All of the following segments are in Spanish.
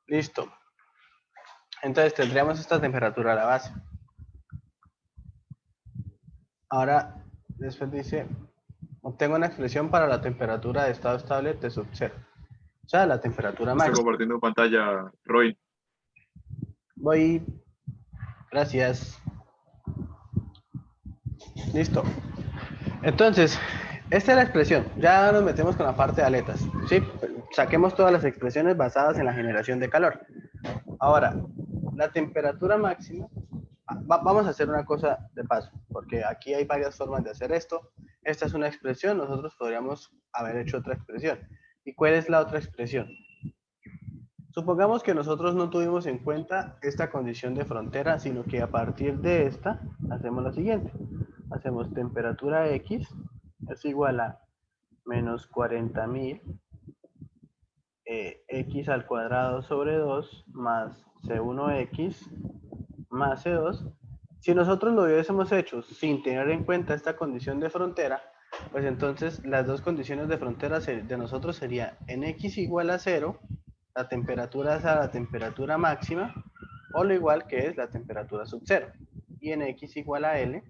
Listo. Entonces tendríamos esta temperatura a la base. Ahora, después dice, obtengo una expresión para la temperatura de estado estable T sub 0. O sea, la temperatura Está máxima. compartiendo pantalla, Roy. Voy, gracias. Listo. Entonces, esta es la expresión. Ya nos metemos con la parte de aletas. ¿Sí? Saquemos todas las expresiones basadas en la generación de calor. Ahora, la temperatura máxima, vamos a hacer una cosa de paso, porque aquí hay varias formas de hacer esto. Esta es una expresión, nosotros podríamos haber hecho otra expresión. ¿Y cuál es la otra expresión? Supongamos que nosotros no tuvimos en cuenta esta condición de frontera, sino que a partir de esta hacemos lo siguiente. Hacemos temperatura X es igual a menos 40.000 X al cuadrado sobre 2 más C1X más C2. Si nosotros lo hubiésemos hecho sin tener en cuenta esta condición de frontera, pues entonces las dos condiciones de frontera de nosotros sería en X igual a 0, la temperatura es a la temperatura máxima, o lo igual que es la temperatura sub 0. Y en X igual a L,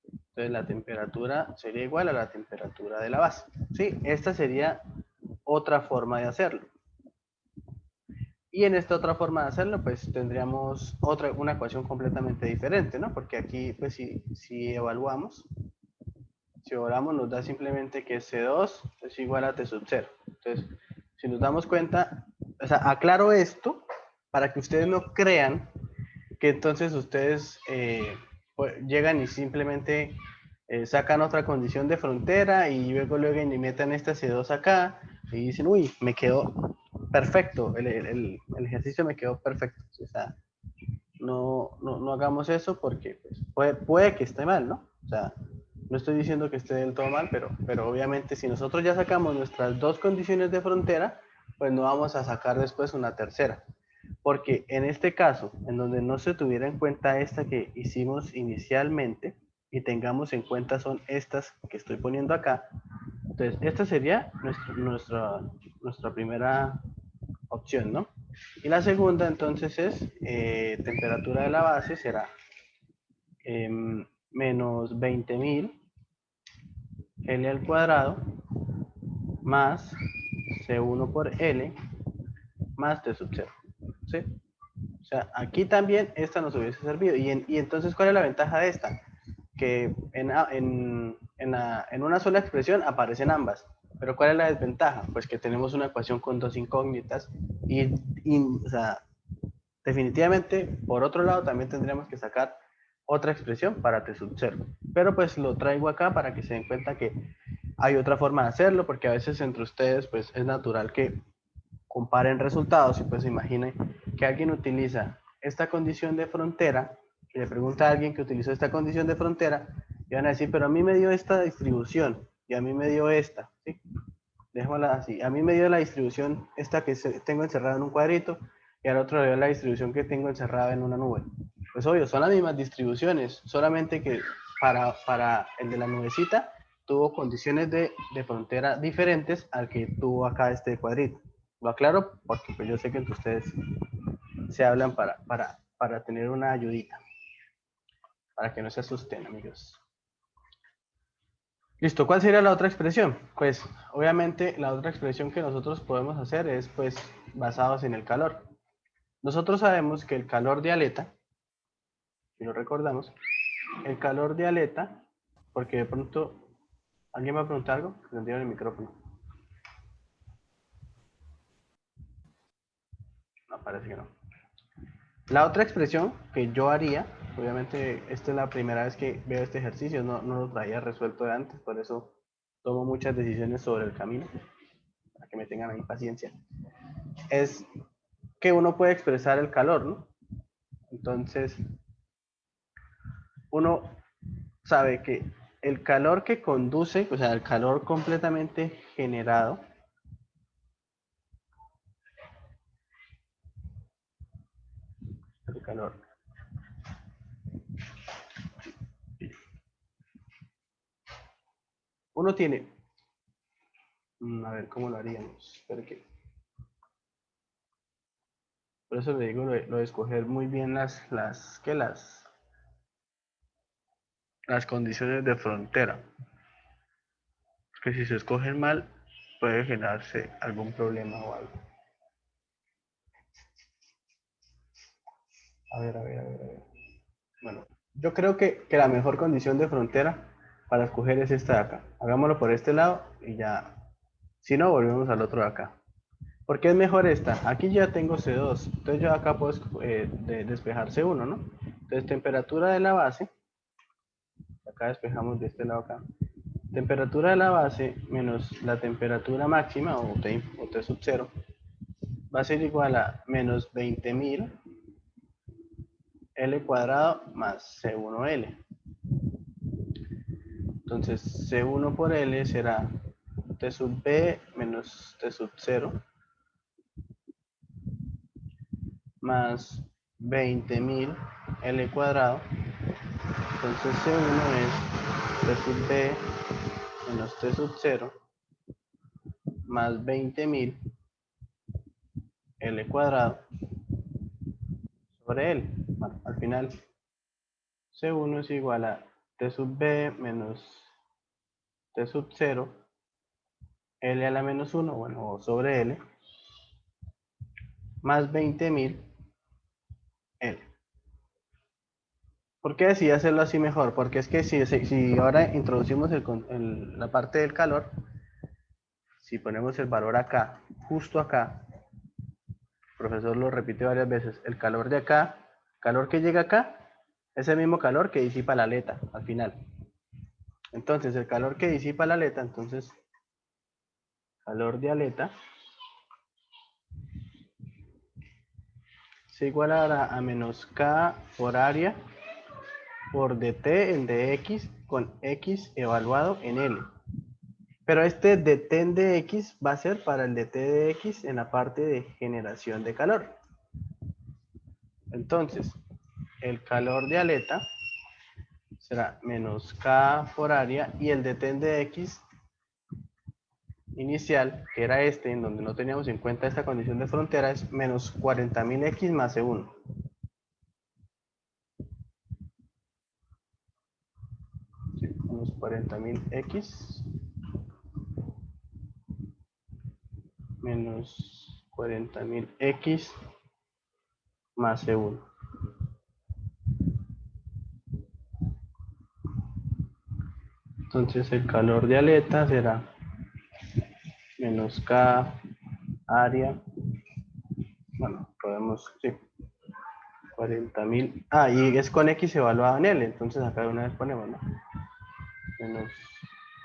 entonces la temperatura sería igual a la temperatura de la base. ¿Sí? Esta sería otra forma de hacerlo. Y en esta otra forma de hacerlo, pues tendríamos una ecuación completamente diferente, ¿no? Porque aquí, pues si evaluamos, nos da simplemente que C2 es igual a T sub 0. Entonces, si nos damos cuenta, o sea, aclaro esto para que ustedes no crean que entonces ustedes pues, llegan y simplemente sacan otra condición de frontera y luego y metan esta C2 acá y dicen, uy, me quedó perfecto, el ejercicio me quedó perfecto. O sea, no hagamos eso porque pues, puede que esté mal, ¿no? O sea, no estoy diciendo que esté del todo mal, pero obviamente si nosotros ya sacamos nuestras dos condiciones de frontera, pues no vamos a sacar después una tercera. Porque en este caso, en donde no se tuviera en cuenta esta que hicimos inicialmente y tengamos en cuenta son estas que estoy poniendo acá, entonces esta sería nuestra primera opción, ¿no? Y la segunda entonces es temperatura de la base será menos 20.000 L al cuadrado más C1 por L más T sub 0. ¿Sí? O sea, aquí también esta nos hubiese servido. Y entonces, ¿cuál es la ventaja de esta? Que en una sola expresión aparecen ambas. Pero ¿cuál es la desventaja? Pues que tenemos una ecuación con dos incógnitas y o sea, definitivamente, por otro lado, también tendríamos que sacar otra expresión para T sub 0. Pero pues lo traigo acá para que se den cuenta que hay otra forma de hacerlo, porque a veces entre ustedes pues es natural que comparen resultados y pues imaginen que alguien utiliza esta condición de frontera y le pregunta a alguien que utilizó esta condición de frontera y van a decir, pero a mí me dio esta distribución y a mí me dio esta, ¿sí? Dejémosla así, a mí me dio la distribución esta que tengo encerrada en un cuadrito y al otro le dio la distribución que tengo encerrada en una nube. Pues obvio, son las mismas distribuciones, solamente que para el de la nubecita tuvo condiciones de frontera diferentes al que tuvo acá este cuadrito. Lo aclaro porque pues yo sé que entre ustedes se hablan para tener una ayudita, para que no se asusten, amigos. Listo, ¿cuál sería la otra expresión? Pues obviamente la otra expresión que nosotros podemos hacer es pues basados en el calor. Nosotros sabemos que el calor de aleta, si lo recordamos, el calor de aleta, porque de pronto alguien va a preguntar algo, prendieron el micrófono. No, parece que no. La otra expresión que yo haría, obviamente esta es la primera vez que veo este ejercicio, no lo traía resuelto de antes, por eso tomo muchas decisiones sobre el camino, para que me tengan ahí paciencia, es que uno puede expresar el calor, ¿no? Entonces, uno sabe que el calor que conduce, o sea, el calor completamente generado, el calor, uno tiene, a ver, ¿cómo lo haríamos? Espero que Por eso le digo lo de escoger muy bien las condiciones de frontera. Que si se escogen mal, puede generarse algún problema o algo. A ver. Bueno, yo creo que la mejor condición de frontera para escoger es esta de acá. Hagámoslo por este lado y ya. Si no, volvemos al otro de acá. ¿Por qué es mejor esta? Aquí ya tengo C2. Entonces yo acá puedo despejar C1, ¿no? Entonces temperatura de la base. Acá despejamos de este lado acá. Temperatura de la base menos la temperatura máxima o T sub 0 va a ser igual a menos 20.000 L cuadrado más C1L. Entonces C1 por L será T sub B menos T sub 0 más 20.000 L cuadrado. Entonces C1 es T sub B menos T sub 0 más 20.000 L cuadrado sobre L. Bueno, al final C1 es igual a T sub B menos T sub 0 L a la menos 1, bueno, o sobre L, más 20.000 L. ¿Por qué decidí hacerlo así mejor? Porque es que si ahora introducimos la parte del calor, si ponemos el valor acá, justo acá, el profesor lo repite varias veces, el calor de acá, calor que llega acá, es el mismo calor que disipa la aleta al final. Entonces, el calor que disipa la aleta, entonces, calor de aleta, se igualará a menos K por área por dt en dx con x evaluado en L. Pero este dt en dx va a ser para el dt de x en la parte de generación de calor. Entonces, el calor de aleta será menos K por área y el dt en dx inicial, que era este, en donde no teníamos en cuenta esta condición de frontera, es menos 40.000 x más C1. Sí, menos 40.000 x menos 40.000 x más C1. Entonces el calor de aleta será menos K área, bueno, podemos, sí, 40.000, y es con X evaluado en L, entonces acá de una vez ponemos, ¿no? Menos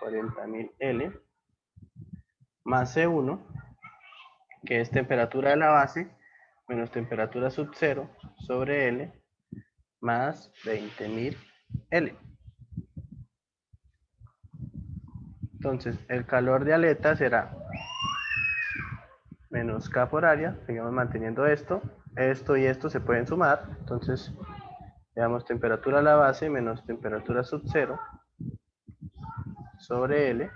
40.000 L más C1, que es temperatura de la base, menos temperatura sub 0 sobre L, más 20.000 L. Entonces, el calor de aleta será menos K por área, seguimos manteniendo esto y esto se pueden sumar, entonces, veamos temperatura a la base menos temperatura sub 0 sobre L,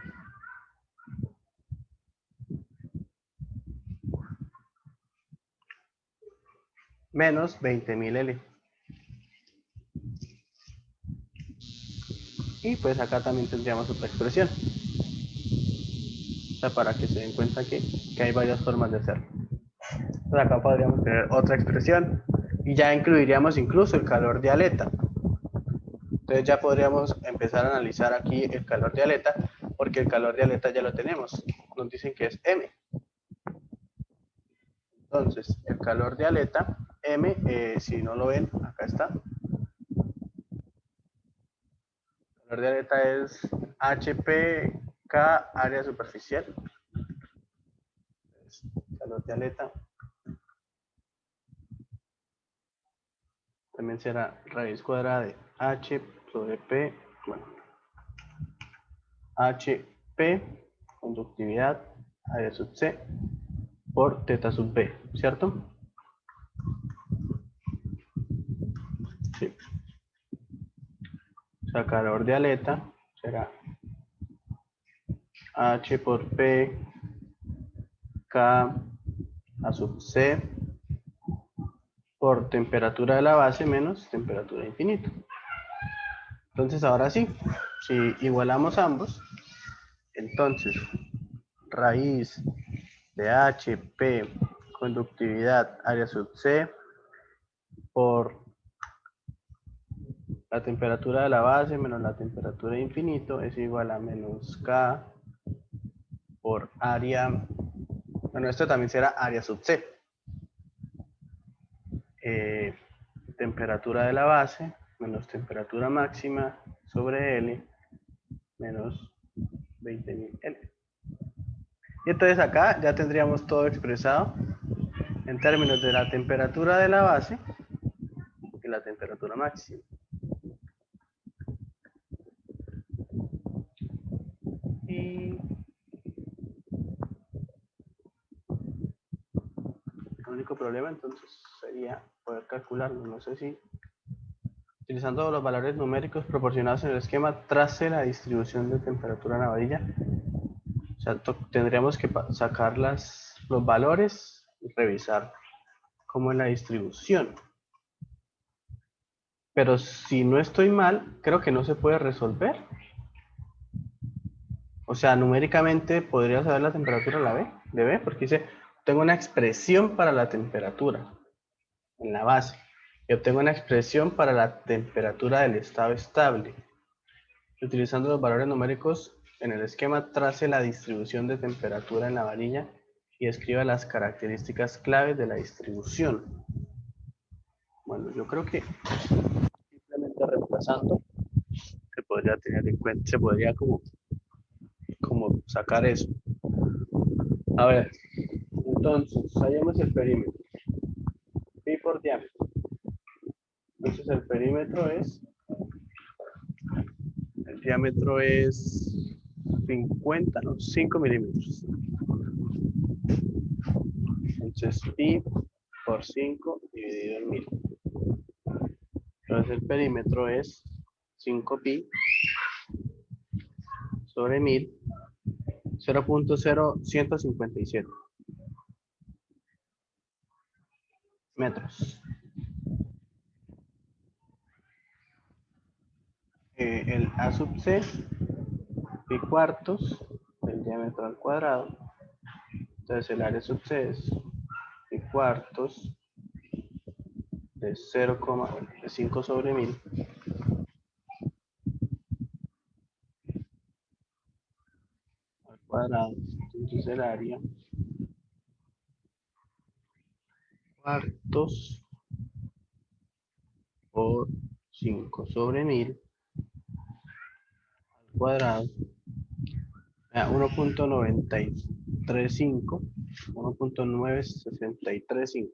menos 20.000 L. Y pues acá también tendríamos otra expresión. O sea, para que se den cuenta que hay varias formas de hacerlo. Entonces acá podríamos tener otra expresión y ya incluiríamos incluso el calor de aleta. Entonces ya podríamos empezar a analizar aquí el calor de aleta, porque el calor de aleta ya lo tenemos. Nos dicen que es M. Entonces, el calor de aleta, M, si no lo ven, acá está. El calor de aleta es HPK área superficial. Entonces, calor de aleta también será raíz cuadrada de H sobre P, bueno, HP, conductividad, área sub C, por teta sub B, ¿cierto? Sí. O sea, calor de aleta será H por P, K a sub C, por temperatura de la base menos temperatura de infinito. Entonces ahora sí, si igualamos ambos, entonces raíz de HP conductividad área sub C por la temperatura de la base menos la temperatura de infinito es igual a menos K por área, bueno, esto también será área sub C. Temperatura de la base menos temperatura máxima sobre L menos 20.000 L. Y entonces acá ya tendríamos todo expresado en términos de la temperatura de la base y la temperatura máxima. Y el único problema entonces sería poder calcularlo. No sé si utilizando los valores numéricos proporcionados en el esquema trace la distribución de temperatura en la varilla. O sea, tendríamos que sacar los valores y revisar cómo es la distribución. Pero si no estoy mal, creo que no se puede resolver. O sea, numéricamente podría saber la temperatura de B, porque dice, tengo una expresión para la temperatura en la base. Y obtengo una expresión para la temperatura del estado estable. Utilizando los valores numéricos en el esquema, trace la distribución de temperatura en la varilla y escriba las características claves de la distribución. Bueno, yo creo que simplemente reemplazando se podría tener en cuenta, se podría como sacar eso. A ver, entonces, hallemos el perímetro. Pi por diámetro. Entonces el perímetro es, el diámetro es 50, no, 5 milímetros. Entonces pi por 5 dividido en 1000. Entonces el perímetro es 5pi sobre 1000, 0.0157 metros. El A sub C, pi cuartos, el diámetro al cuadrado. Entonces el área sub C es pi cuartos de 0,5 sobre 1000 al cuadrado. Entonces el área cuartos por 5 sobre 1000 al cuadrado. 1.935, 1.9635,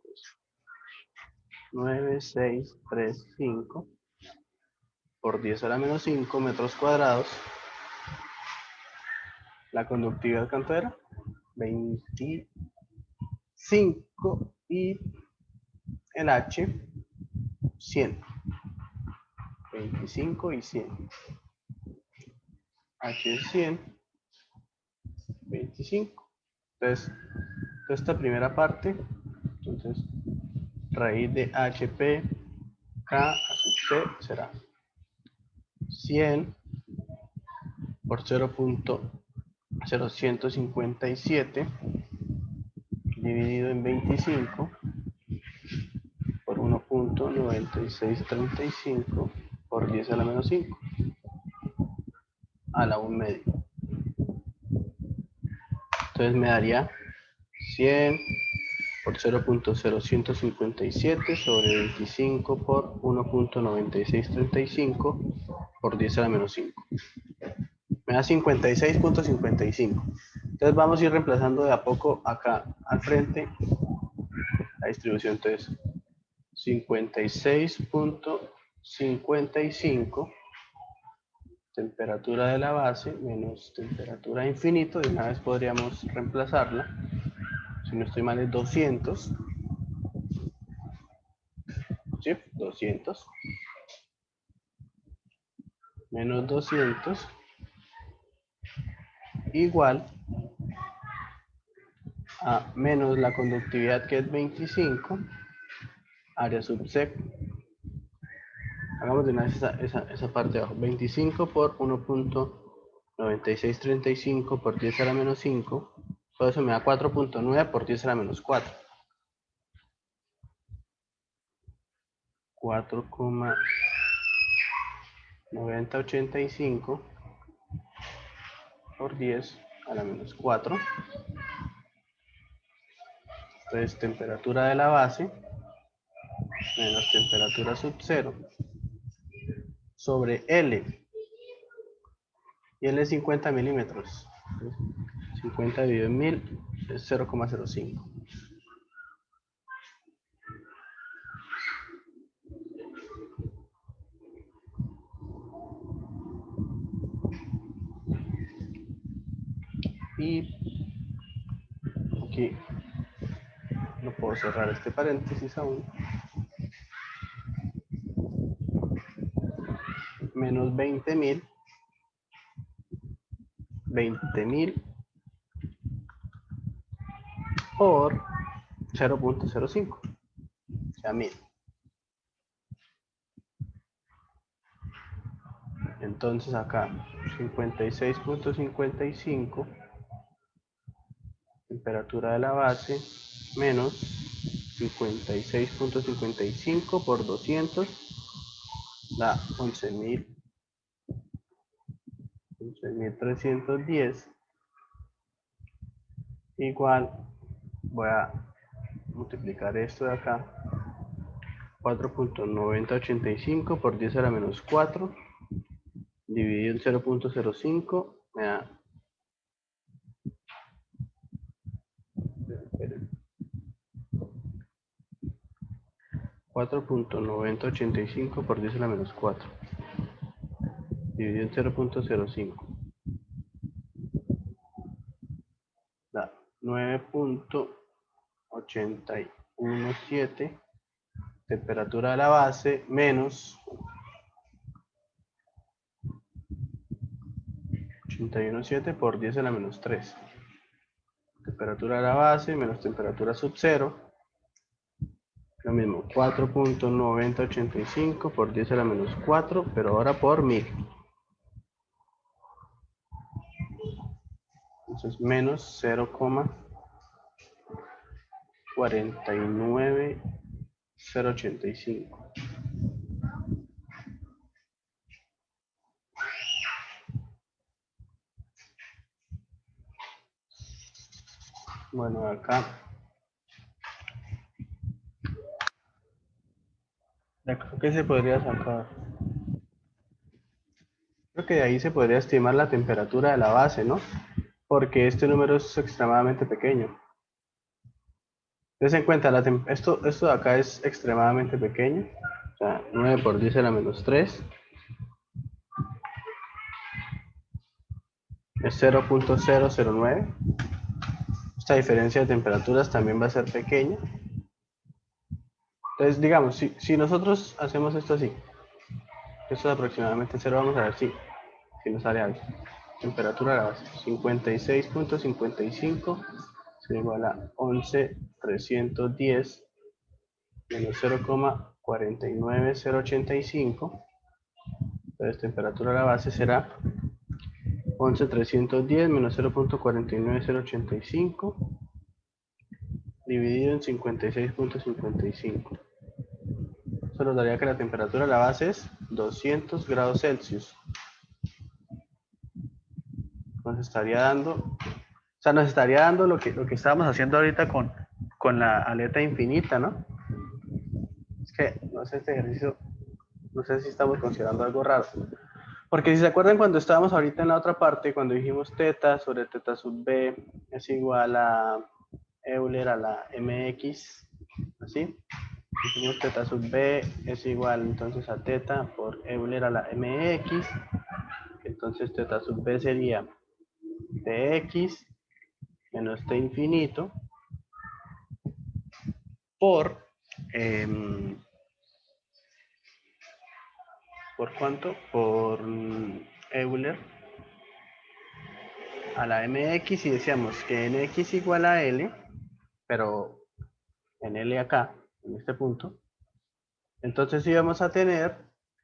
9635 por 10 a la menos 5 metros cuadrados. La conductividad, ¿cuánto era? 25 y el H 100. 25 y 100. H es 100, 25. Entonces, esta primera parte, entonces, raíz de HP K a sub C será 100 por 0.0157 dividido en 25 por 1.9635 por 10 a la menos 5 a la 1 medio. Entonces me daría 100 por 0.0157 sobre 25 por 1.9635 por 10 a la menos 5. Me da 56.55. Entonces vamos a ir reemplazando de a poco acá al frente la distribución. Entonces 56.55 temperatura de la base menos temperatura de infinito. De una vez podríamos reemplazarla. Si no estoy mal es 200. ¿Sí? 200 menos 200 igual a menos la conductividad que es 25 área subsec. Hagamos de una vez esa parte de abajo. 25 por 1.9635 por 10 a la menos 5. Todo eso me da 4.9 por 10 a la menos 4. 4,9085 por 10 a la menos 4. Entonces, temperatura de la base menos temperatura sub 0 sobre L. Y L es 50 milímetros. 50 dividido en 1000 es 0,05. Y aquí no puedo cerrar este paréntesis aún. Menos 20.000 por 0.05, o sea 1000. Entonces acá 56.55, temperatura de la base, menos 56.55 por 200, da 11.310, igual, voy a multiplicar esto de acá, 4.9085 por 10 a la menos 4, dividido en 0.05, me da 4.9085 por 10 a la menos 4, dividido en 0.05, da 9.817, temperatura de la base, menos 817 por 10 a la menos 3. Temperatura de la base menos temperatura sub 0. Lo mismo, 4.9085 por 10 a la menos 4, pero ahora por 1000. Entonces, menos 0,49085. Bueno, acá creo que se podría sacar. Creo que de ahí se podría estimar la temperatura de la base, ¿no? Porque este número es extremadamente pequeño. Ten en cuenta, esto de acá es extremadamente pequeño. O sea, 9 por 10 a la menos 3. Es 0.009. Esta diferencia de temperaturas también va a ser pequeña. Entonces, digamos, si nosotros hacemos esto así, esto es aproximadamente 0, vamos a ver si nos sale algo. Temperatura de la base, 56.55 es igual a 11.310 menos 0,49085. Entonces, temperatura de la base será 11.310 menos 0.49085 dividido en 56.55. Eso nos daría que la temperatura de la base es 200 grados Celsius. Nos estaría dando, o sea, nos estaría dando lo que estábamos haciendo ahorita con la aleta infinita, ¿no? Es que, no sé, este ejercicio, no sé si estamos considerando algo raro. Porque si se acuerdan cuando estábamos ahorita en la otra parte, cuando dijimos teta sobre teta sub b es igual a Euler a la mx, ¿así? Dijimos teta sub b es igual entonces a teta por Euler a la mx, entonces teta sub b sería tx menos t infinito por ¿por cuánto? Por Euler a la mx, y decíamos que en x igual a l, pero en L acá, en este punto, Entonces íbamos a tener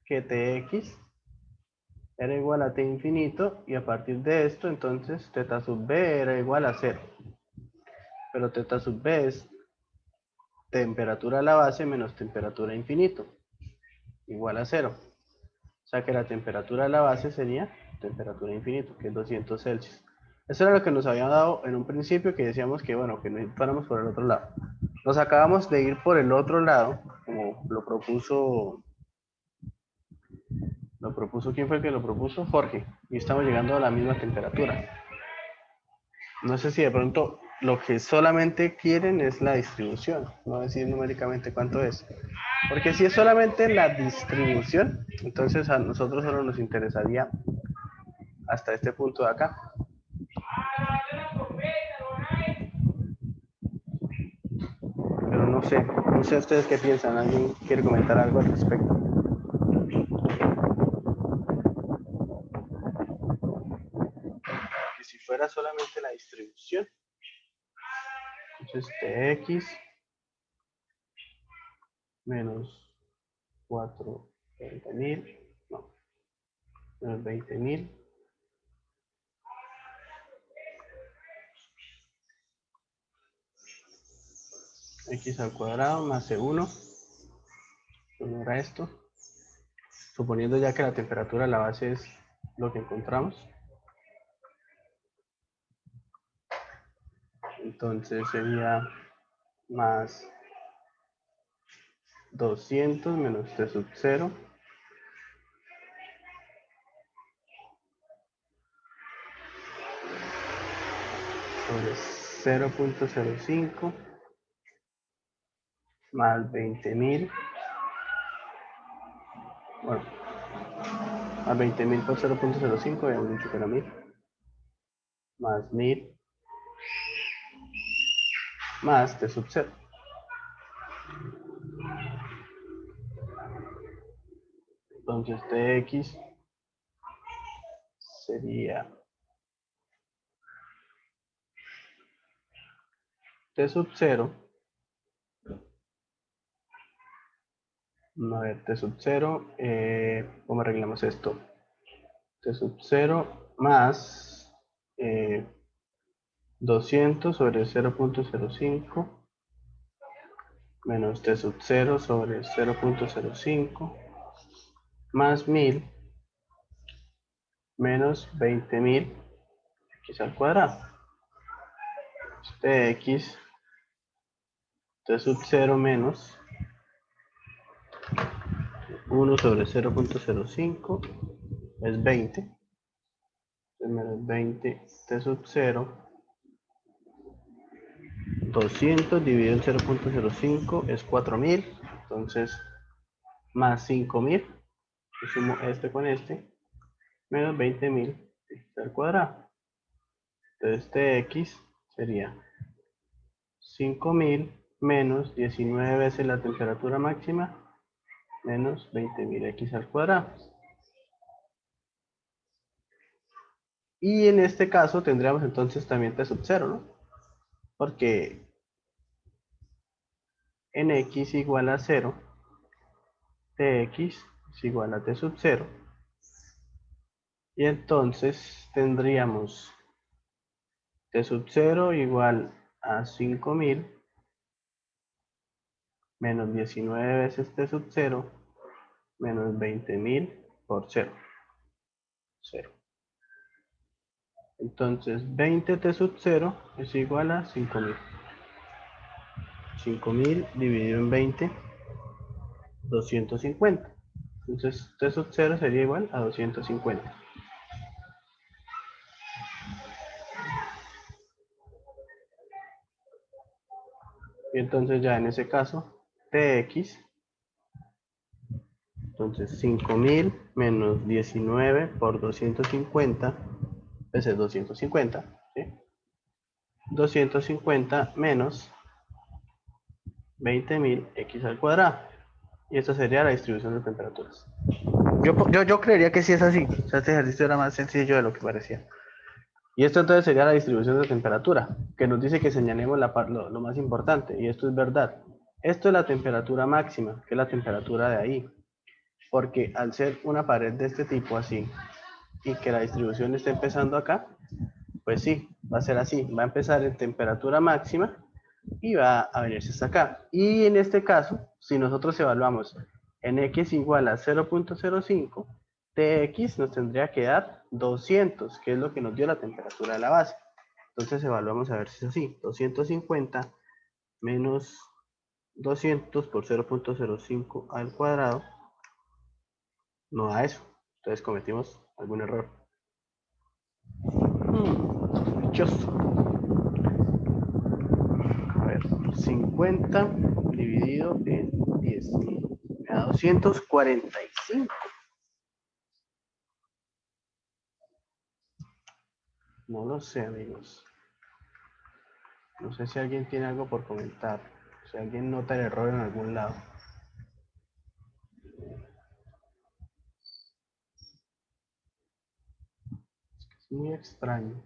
que Tx era igual a T infinito, y a partir de esto, entonces, teta sub B era igual a 0. Pero teta sub B es temperatura a la base menos temperatura a infinito, igual a 0. O sea que la temperatura a la base sería temperatura a infinito, que es 200 Celsius. Eso era lo que nos habían dado en un principio, que decíamos que, bueno, que nos fuéramos por el otro lado. Nos acabamos de ir por el otro lado, como lo propuso, ¿quién fue el que lo propuso? Jorge. Y estamos llegando a la misma temperatura. No sé si de pronto lo que solamente quieren es la distribución, no decir numéricamente cuánto es. Porque si es solamente la distribución, entonces a nosotros solo nos interesaría hasta este punto de acá. Pero no sé ustedes qué piensan. ¿Alguien quiere comentar algo al respecto? Que si fuera solamente la distribución, entonces Tx menos 20.000, no, menos 20.000 x al cuadrado más C1, ¿cómo era esto? Suponiendo ya que la temperatura de la base es lo que encontramos. Entonces sería más 200 menos T sub 0 sobre 0.05 más 20.000, bueno, más 20.000 por 0.05, habíamos dicho que era 1000, más 1000, más T sub 0. Entonces Tx sería T sub 0, a ver, T sub 0, ¿cómo arreglamos esto? T sub 0 más 200 sobre 0.05 menos T sub 0 sobre 0.05 más 1000 menos 20.000 x al cuadrado. Tx T sub 0 menos 1 sobre 0.05 es 20. Menos 20 T sub 0. 200 dividido en 0.05 es 4.000. Entonces, más 5.000. Yo sumo este con este. Menos 20.000 x al cuadrado. Entonces, Tx sería 5.000 menos 19 veces la temperatura máxima menos 20.000 x al cuadrado. Y en este caso tendríamos entonces también T sub 0, ¿no? Porque en x igual a 0, Tx es igual a T sub 0. Y entonces tendríamos T sub 0 igual a 5.000 menos 19 veces T sub 0 menos 20.000 por 0. 0. Entonces 20 T sub 0 es igual a 5.000. 5.000 dividido en 20, 250. Entonces T sub 0 sería igual a 250. Y entonces ya en ese caso, Tx, entonces 5.000 menos 19 por 250, ese es 250, ¿sí? 250 menos 20.000 x al cuadrado. Y esta sería la distribución de temperaturas. Yo creería que sí es así. O sea, este ejercicio era más sencillo de lo que parecía. Y esto entonces sería la distribución de temperatura, que nos dice que señalemos lo más importante. Y esto es verdad. Esto es la temperatura máxima, que es la temperatura de ahí. Porque al ser una pared de este tipo así, y que la distribución esté empezando acá, pues sí, va a ser así. Va a empezar en temperatura máxima y va a venirse hasta acá. Y en este caso, si nosotros evaluamos en x igual a 0.05, tx nos tendría que dar 200, que es lo que nos dio la temperatura de la base. Entonces evaluamos a ver si es así. 250 menos 200 por 0.05 al cuadrado no da eso. Entonces cometimos algún error. Sospechoso. A ver, 50 dividido en 10. Me da 245. No lo sé, amigos. No sé si alguien tiene algo por comentar. Si alguien nota el error en algún lado. Es muy extraño.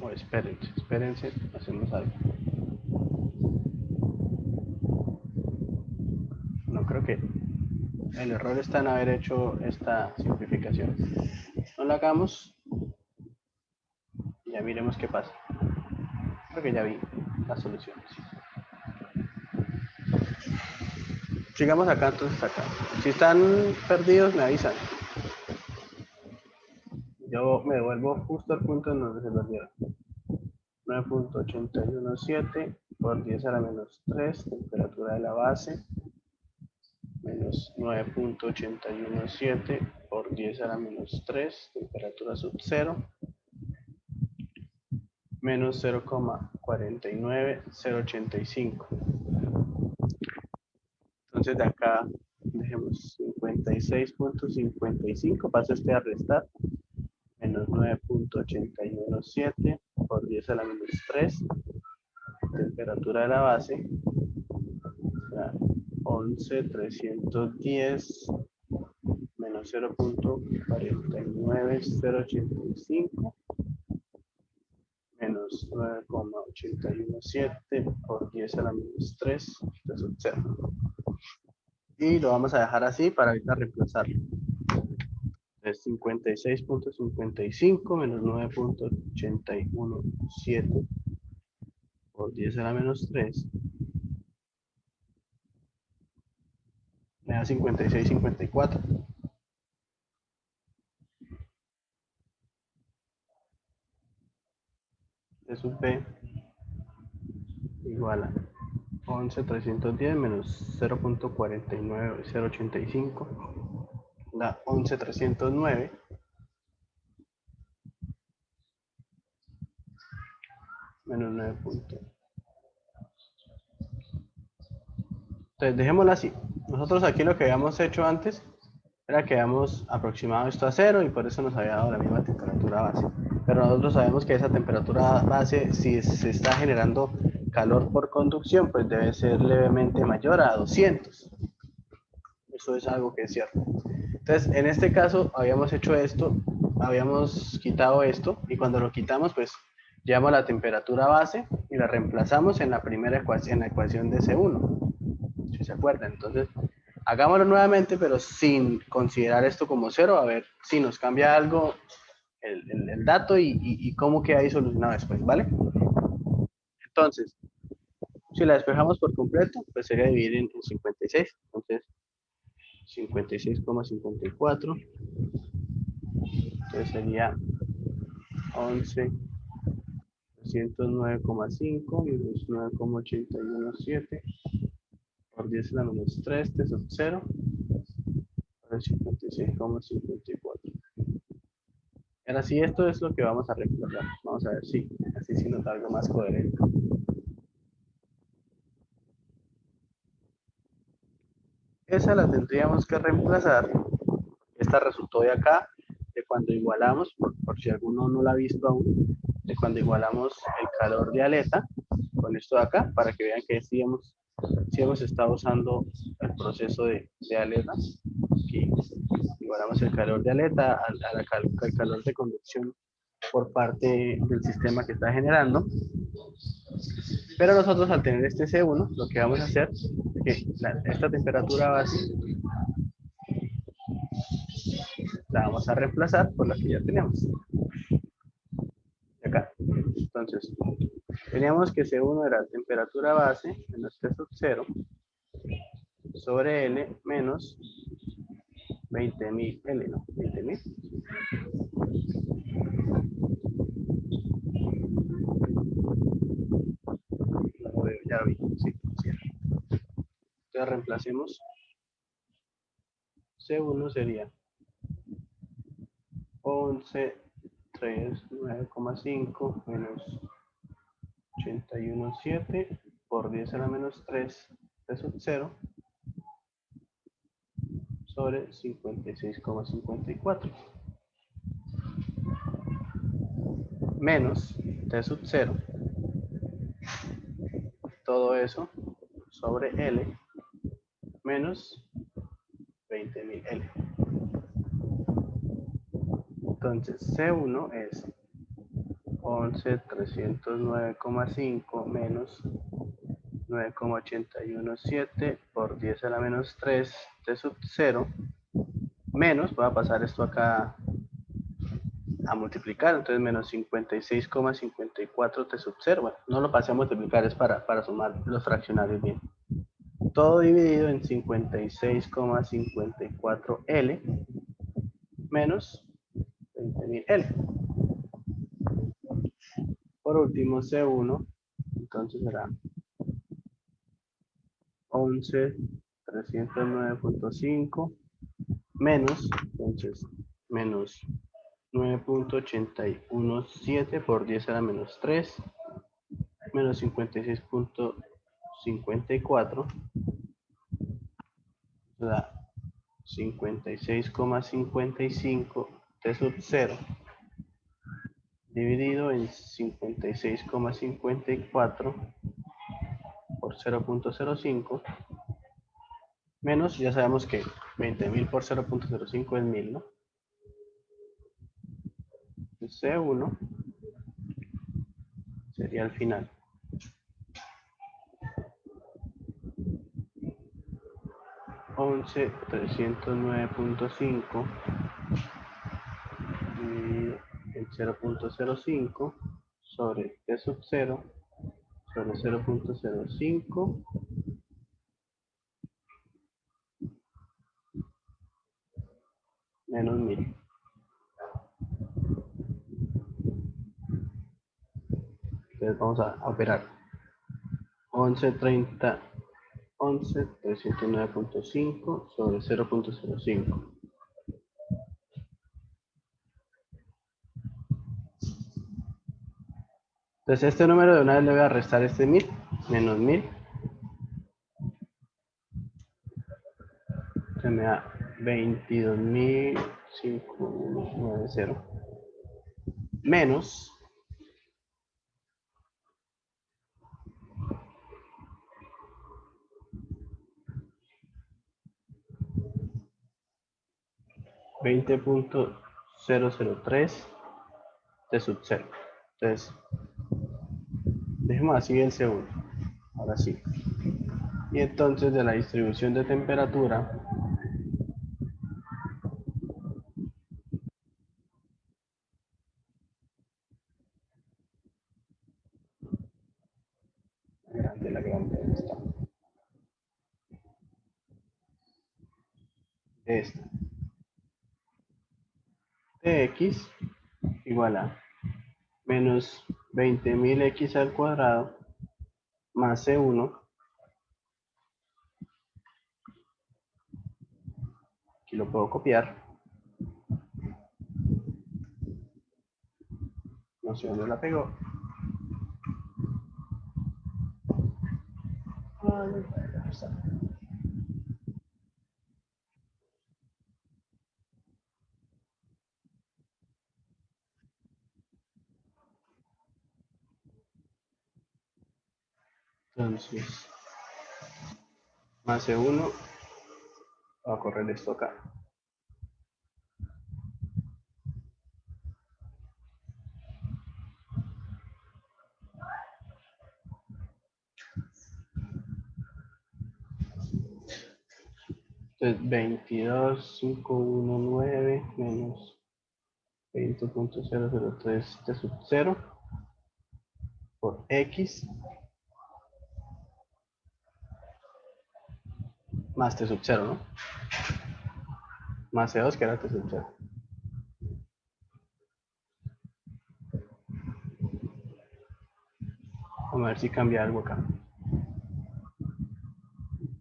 Oh, espérense, hacemos algo. No creo que el error está en haber hecho esta simplificación. No la hagamos y ya miremos qué pasa. Creo que ya vi las soluciones. Sigamos acá, entonces acá. Si están perdidos, me avisan. Yo me devuelvo justo al punto en donde se perdieron. 9.817 por 10 a la menos 3, temperatura de la base, menos 9.817 por 10 a la menos 3, temperatura sub 0, menos 0,49085. Entonces de acá dejemos 56.55, pasa este a restar, menos 9.817 por 10 a la menos 3, temperatura de la base, 11.310 menos 0.49085 menos 9,817 por 10 a la menos 3 de sub 0. Y lo vamos a dejar así para ahorita reemplazarlo. Es 56.55 menos 9.817 por 10 a la menos 3 me da 56.54. De sub b igual a 11.310 menos 0.49085 da 11.309 menos 9 puntos. Entonces dejémoslo así. Nosotros aquí lo que habíamos hecho antes era que habíamos aproximado esto a 0 y por eso nos había dado la misma temperatura base. Pero nosotros sabemos que esa temperatura base, si se está generando calor por conducción, pues debe ser levemente mayor a 200. Eso es algo que es cierto. Entonces, en este caso, habíamos hecho esto, habíamos quitado esto, y cuando lo quitamos, pues llevamos la temperatura base y la reemplazamos en la primera ecuación, en la ecuación de C1, si se acuerdan. Entonces, hagámoslo nuevamente, pero sin considerar esto como cero, a ver si nos cambia algo el dato y cómo queda ahí solucionado después, ¿vale? Entonces, si la despejamos por completo, pues sería dividir en 56. Entonces, 56,54. Entonces sería 11, 309,5 menos 9,817 por 10 a la menos 3 de sub 0 por 56,54. Ahora sí, esto es lo que vamos a reemplazar. Vamos a ver si así sí nos da algo más coherente. Esa la tendríamos que reemplazar. Esta resultó de acá de cuando igualamos, por si alguno no lo ha visto aún, de cuando igualamos el calor de aleta con esto de acá, para que vean que sí hemos estado usando el proceso de aleta. Aquí igualamos el calor de aleta al calor de conducción por parte del sistema que está generando. Pero nosotros al tener este C1, lo que vamos a hacer es que esta temperatura base la vamos a reemplazar por la que ya tenemos. Acá. Entonces, teníamos que C1 era temperatura base menos T sub 0 sobre L menos 20.000 L, ¿no? 20.000. Ya lo vi, sí, cierto. Entonces reemplacemos. C1 sería 11, 3, 9,5 menos 81,7 por 10 a la menos 3 T sub 0 sobre 56,54 menos T sub 0, todo eso sobre L menos 20.000 L. Entonces C1 es 11,309,5 menos 9,817 por 10 a la menos 3 T sub 0 menos, voy a pasar esto acá a multiplicar, entonces menos 56,54 T sub 0, bueno, no lo pasé a multiplicar, es para sumar los fraccionarios bien. Todo dividido en 56,54 L menos 20.000 L. Por último, C1, entonces será 11,309,5 menos, entonces, menos 9,817 por 10 a la menos 3, menos 56,54, da 56,55 T sub 0 dividido en 56,54 por 0,05 menos, ya sabemos que 20.000 por 0,05 es 1000, ¿no? C1 sería el final. Once 309,5 dividido en 0,05 sobre T sub 0 sobre 0,05 menos 1000. Entonces vamos a operar 11,309,5 sobre 0,05. Entonces este número de una vez le voy a restar este 1000, menos 1000. Se me da 22.590 menos 20,003 de sub 0. Entonces, dejemos así el segundo. Ahora sí. Y entonces de la distribución de temperatura, la grande, ¿dónde está? Esta. Tx igual a menos 20.000 x al cuadrado más C1. Aquí lo puedo copiar. No sé dónde la pegó. Entonces, más C1, voy a correr esto acá. Entonces, 22,519 menos 20,003 t sub 0 por X más T sub 0, ¿no? Más C2 que era T sub 0. Vamos a ver si cambia algo acá.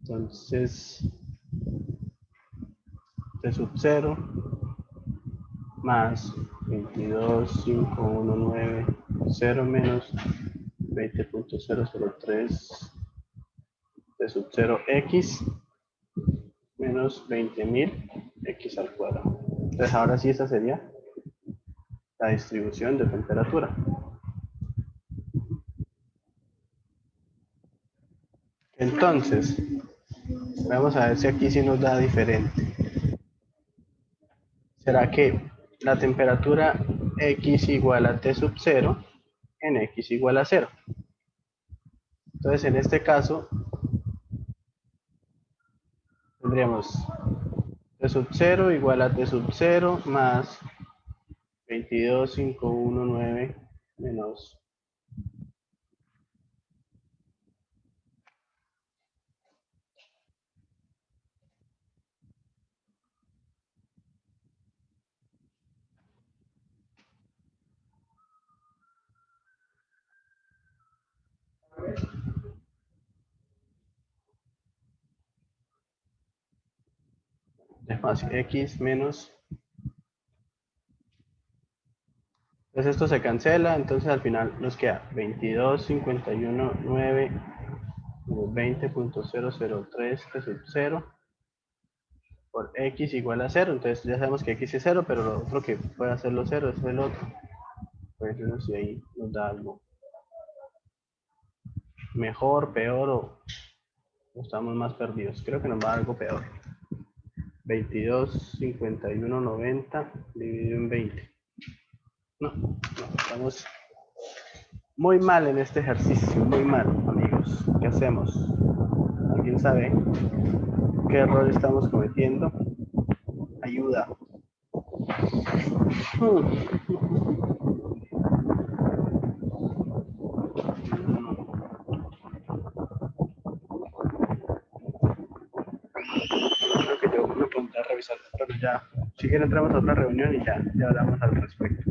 Entonces, T sub 0 más 22,519,0 menos 20,003 T sub 0 X menos 20.000 X al cuadrado. Entonces, ahora sí esa sería la distribución de temperatura. Entonces, vamos a ver si aquí sí nos da diferente. ¿Será que la temperatura X igual a T sub 0 en X igual a 0? Entonces, en este caso, tendríamos T sub 0 igual a T sub 0 más 22,519 menos es fácil, X menos. Entonces esto se cancela, entonces al final nos queda 22,519 menos 20,003 T sub 0 por X igual a 0. Entonces ya sabemos que X es 0, pero lo otro que puede hacerlo 0 es el otro. Pues no sé si ahí nos da algo mejor, peor o estamos más perdidos. Creo que nos va a dar algo peor. 22,5190 dividido en 20. No, estamos muy mal en este ejercicio, muy mal, amigos. ¿Qué hacemos? ¿Alguien sabe qué error estamos cometiendo? Ayuda. Creo que yo me pondré a revisar, pero ya, si quieren entramos a otra reunión y ya hablamos al respecto.